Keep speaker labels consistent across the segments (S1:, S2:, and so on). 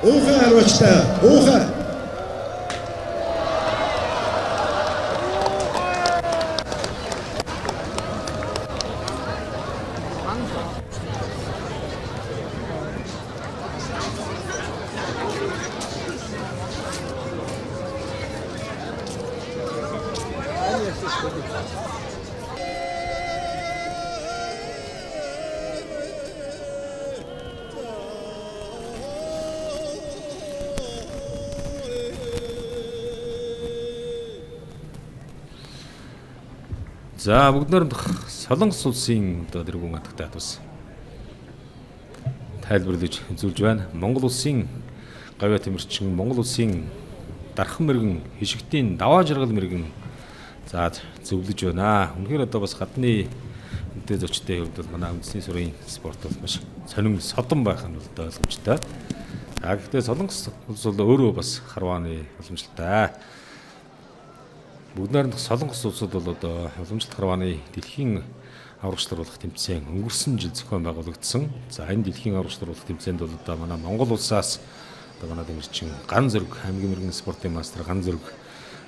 S1: Уухай харуулжтай. Уухай.
S2: За бүгднээр Солонгос улсын одоо тэргүүн хатагтай бас тайлбарлаж үзүүлж байна. Монгол улсын гавьяа тэмэрчин, Монгол улсын дархан мэрэгэн, хишигтийн даваа жаргал мэрэгэн за зөвлөж байна. Үнэхээр одоо бас гадны үнэтэй зочдын хувьд бол манай үндэсний сурын спорт бол маш сонин содон байх нь бол ойлгомжтой. За гэхдээ Солонгос улс бол өөрөө бас харвааны уламжлалтай. Бүгд найрамдах Солонгос улсууд бол одоо уламжлалт харвааны дэлхийн аврагчлуулах тэмцээн өнгөрсөн жил зохион байгуулагдсан. За энэ дэлхийн аврагчлуулах тэмцээнд бол одоо манай Монгол улсаас одоо манай тэмэрчин ган зөрөг хамгийн мэрэгэн спортын мастер ган зөрөг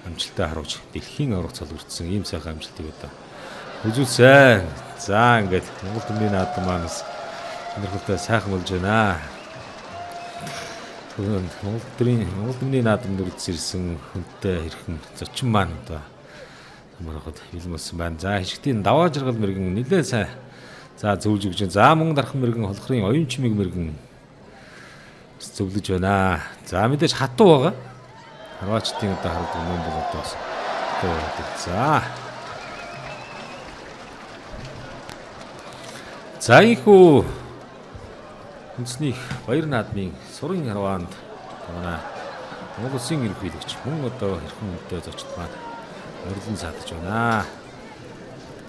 S2: амжилттай харуулж дэлхийн аврагт цолгордсон ийм сайхан амжилтыг одоо үзүүлсэн. За ингээд Монгол төмний наадам маань өнөрхөлтэй сайхан болж байна. Монгол төмний наадам дөрөж ирсэн хүнтэй хэрхэн зочин маань одоо марахад бэлмэлсэн байна. За хишгтийн даваа жаргал мэрэгэн нэлээд сайн за зөвлөж өгч. За мөн дархан мэрэгэн холхрын оюун чимэг мэрэгэн зөвлөж байна. За мэдээж хатуу байгаа. Харваачдын одоо харагдсан юм бол одоо бас за. За ийхүү үндэсний баяр наадмын сурын харваанд манай Монгол улсын ерөнхийлөгч мөн одоо хэрхэн үнэтэй зочд маань урилан саадж байна.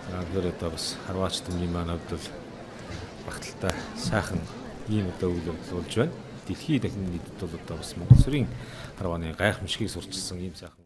S2: Тэгэхээр одоо бас харваач төмний маань бол багталтай сайхан ийм одоо үйл явдал болж байна. Дэлхийн дахин нийтэд бол одоо бас Монгол сүрийн харвааны гайхамшигыг сурчилсан ийм сайхан